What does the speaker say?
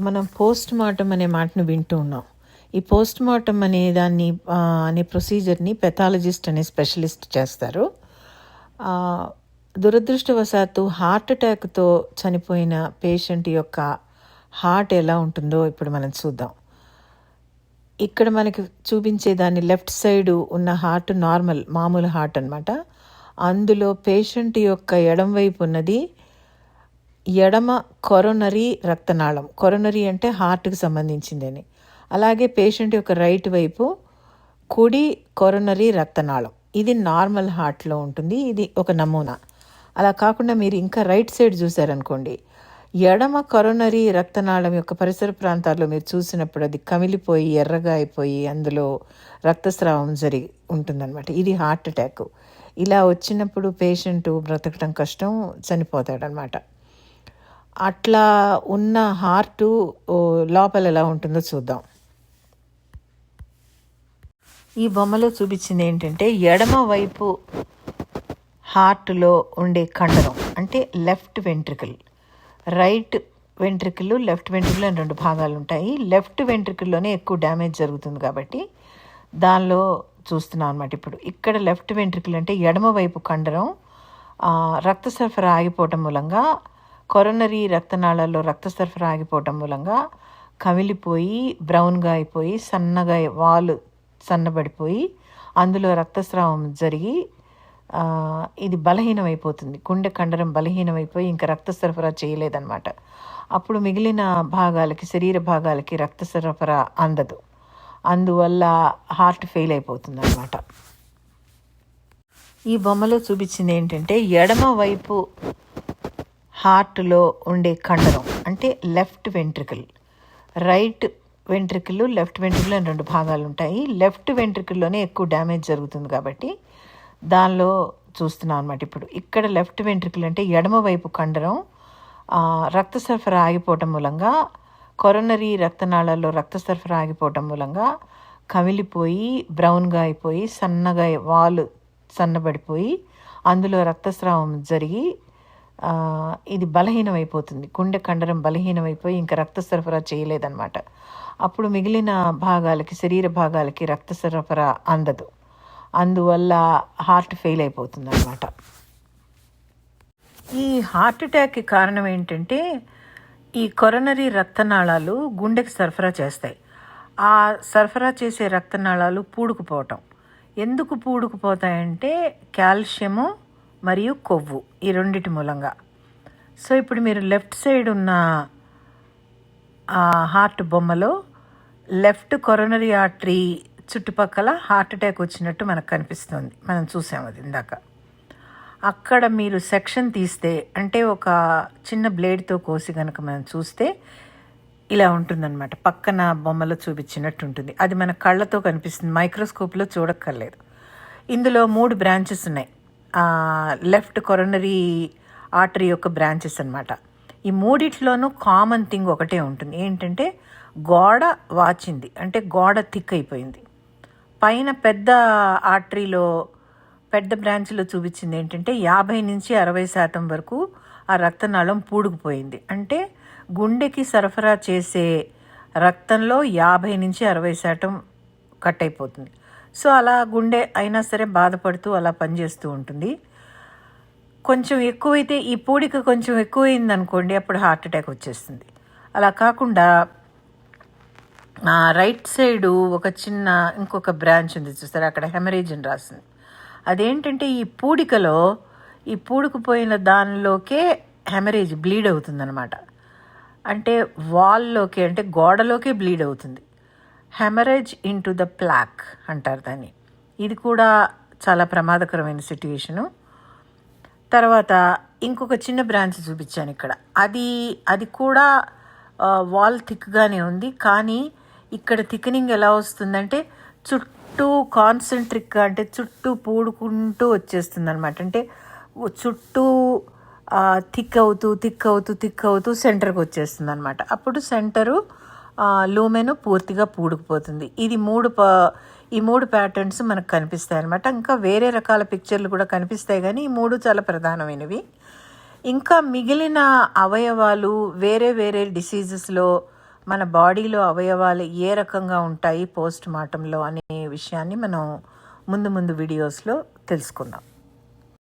మనం post mortem అనే మాటను వింటూ ఉన్నాం. ఈ పోస్ట్ మార్టం అనే అనే ప్రొసీజర్ని పెథాలజిస్ట్ అనే స్పెషలిస్ట్ చేస్తారు. దురదృష్టవశాత్తు హార్ట్ అటాక్తో చనిపోయిన పేషెంట్ యొక్క హార్ట్ ఎలా ఉంటుందో ఇప్పుడు మనం చూద్దాం. ఇక్కడ మనకి చూపించే దాన్ని లెఫ్ట్ సైడ్ ఉన్న హార్ట్ మామూలు హార్ట్ అన్నమాట. అందులో పేషెంట్ యొక్క ఎడమ వైపు ఉన్నది ఎడమ కొరోనరీ రక్తనాళం. కొరోనరీ అంటే హార్ట్కి సంబంధించిందని. అలాగే పేషెంట్ యొక్క రైట్ వైపు కుడి కొరోనరీ రక్తనాళం. ఇది నార్మల్ హార్ట్లో ఉంటుంది. ఇది ఒక నమూనా. అలా కాకుండా మీరు ఇంకా రైట్ సైడ్ చూసారనుకోండి, ఎడమ కొరోనరీ రక్తనాళం యొక్క పరిసర ప్రాంతాల్లో మీరు చూసినప్పుడు అది కమిలిపోయి ఎర్రగా అయిపోయి అందులో రక్తస్రావం జరిగి ఉంటుందన్నమాట. ఇది హార్ట్ అటాక్. ఇలా వచ్చినప్పుడు పేషెంట్ బ్రతకటం కష్టం, చనిపోతాడనమాట. అట్లా ఉన్న హార్టు లోపల ఎలా ఉంటుందో చూద్దాం. ఈ బొమ్మలో చూపించింది ఏంటంటే ఎడమ వైపు హార్ట్లో ఉండే కండరం అంటే left ventricle. Right ventricle, left ventricle అని రెండు భాగాలు ఉంటాయి. లెఫ్ట్ వెంట్రికల్లోనే ఎక్కువ డ్యామేజ్ జరుగుతుంది కాబట్టి దానిలో చూస్తున్నాం అనమాట. ఇప్పుడు ఇక్కడ లెఫ్ట్ వెంట్రికల్ అంటే ఎడమ వైపు కండరం రక్త సరఫరా ఆగిపోవటం మూలంగా, కొరోనరీ రక్తనాళాల్లో రక్త సరఫరా ఆగిపోవటం మూలంగా కమిలిపోయి బ్రౌన్గా అయిపోయి సన్నగా వాలు సన్నబడిపోయి అందులో రక్తస్రావం జరిగి ఇది బలహీనమైపోతుంది. గుండె కండరం బలహీనమైపోయి ఇంకా రక్త సరఫరా చేయలేదన్నమాట. అప్పుడు మిగిలిన భాగాలకి, శరీర భాగాలకి రక్త సరఫరా అందదు. అందువల్ల హార్ట్ ఫెయిల్ అయిపోతుంది అన్నమాట. ఈ బొమ్మలో చూపించింది ఏంటంటే ఎడమ వైపు హార్ట్లో ఉండే కండరం అంటే left ventricle. Right ventricle, left ventricle అని రెండు భాగాలు ఉంటాయి. లెఫ్ట్ వెంట్రికల్లోనే ఎక్కువ డ్యామేజ్ జరుగుతుంది కాబట్టి దానిలో చూస్తున్నాం అనమాట. ఇప్పుడు ఇక్కడ లెఫ్ట్ వెంట్రికల్ అంటే ఎడమ వైపు కండరం రక్త సరఫరా ఆగిపోవటం మూలంగా, కొరోనరీ రక్తనాళాల్లో రక్త సరఫరా ఆగిపోవటం మూలంగా కమిలిపోయి బ్రౌన్గా అయిపోయి సన్నగా వాలు సన్నబడిపోయి అందులో రక్తస్రావం జరిగి ఇది బలహీనమైపోతుంది. గుండె కండరం బలహీనమైపోయి ఇంకా రక్త సరఫరా చేయలేదన్నమాట. అప్పుడు మిగిలిన భాగాలకి, శరీర భాగాలకి రక్త సరఫరా అందదు. అందువల్ల హార్ట్ ఫెయిల్ అయిపోతుంది అన్నమాట. ఈ హార్ట్ అటాక్కి కారణం ఏంటంటే ఈ కొరోనరీ రక్తనాళాలు గుండెకి సరఫరా చేస్తాయి. ఆ సరఫరా చేసే రక్తనాళాలు పూడుకుపోవటం. ఎందుకు పూడుకుపోతాయంటే కాల్షియము మరియు కొవ్వు, ఈ రెండిటి మూలంగా. సో ఇప్పుడు మీరు లెఫ్ట్ సైడ్ ఉన్న హార్ట్ బొమ్మలో లెఫ్ట్ కొరోనరీ ఆర్టరీ చుట్టుపక్కల హార్ట్ అటాక్ వచ్చినట్టు మనకు కనిపిస్తుంది. మనం చూసాము అది ఇందాక. అక్కడ మీరు సెక్షన్ తీస్తే అంటే ఒక చిన్న బ్లేడ్తో కోసి కనుక మనం చూస్తే ఇలా ఉంటుందన్నమాట. పక్కన బొమ్మలో చూపించినట్టు ఉంటుంది. అది మన కళ్ళతో కనిపిస్తుంది, మైక్రోస్కోప్లో చూడక్కర్లేదు. ఇందులో 3 బ్రాంచెస్ ఉన్నాయి. లెఫ్ట్ కొరోనరీ ఆర్టరీ యొక్క బ్రాంచెస్ అన్నమాట. ఈ మూడిట్లోనూ కామన్ థింగ్ ఒకటే ఉంటుంది. ఏంటంటే గోడ వాచింది, అంటే గోడ థిక్ అయిపోయింది. పైన పెద్ద ఆర్టరీలో పెద్ద బ్రాంచ్లో చూపించింది ఏంటంటే 50 నుంచి 60% వరకు ఆ రక్తనాళం పూడుకుపోయింది. అంటే గుండెకి సరఫరా చేసే రక్తంలో 50 నుంచి 60% కట్ అయిపోతుంది. సో అలా గుండె అయినా సరే బాధపడుతూ అలా పనిచేస్తూ ఉంటుంది. కొంచెం ఎక్కువైతే, ఈ పూడిక కొంచెం ఎక్కువైంది అనుకోండి, అప్పుడు హార్ట్ అటాక్ వచ్చేస్తుంది. అలా కాకుండా రైట్ సైడు ఒక చిన్న ఇంకొక బ్రాంచ్ ఉంది చూస్తారు, అక్కడ హెమరేజ్ అని రాసింది. అదేంటంటే ఈ పూడికలో, ఈ పూడుకుపోయిన దానిలోకే హెమరేజ్ బ్లీడ్ అవుతుందన్నమాట. అంటే వాల్లోకి, అంటే గోడలోకే బ్లీడ్ అవుతుంది. హెమరేజ్ ఇంటూ ద ప్లాక్ అంటారు దాన్ని. ఇది కూడా చాలా ప్రమాదకరమైన సిట్యుయేషను. తర్వాత ఇంకొక చిన్న బ్రాంచ్ చూపించాను ఇక్కడ. అది కూడా వాల్ థిక్గానే ఉంది. కానీ ఇక్కడ థిక్నింగ్ ఎలా వస్తుందంటే చుట్టూ కాన్సెంట్రిక్గా, అంటే చుట్టూ పూడుకుంటూ వచ్చేస్తుంది అనమాట. అంటే చుట్టూ థిక్ అవుతూ సెంటర్కి వచ్చేస్తుంది అనమాట. అప్పుడు సెంటరు లూమెను పూర్తిగా పూడుకుపోతుంది. ఈ మూడు ప్యాటర్న్స్ మనకు కనిపిస్తాయి అనమాట. ఇంకా వేరే రకాల పిక్చర్లు కూడా కనిపిస్తాయి, కానీ ఈ 3 చాలా ప్రధానమైనవి. ఇంకా మిగిలిన అవయవాలు వేరే వేరే డిసీజెస్లో మన బాడీలో అవయవాలు ఏ రకంగా ఉంటాయి పోస్ట్ మార్టంలో అనే విషయాన్ని మనం ముందు ముందు వీడియోస్లో తెలుసుకుందాం.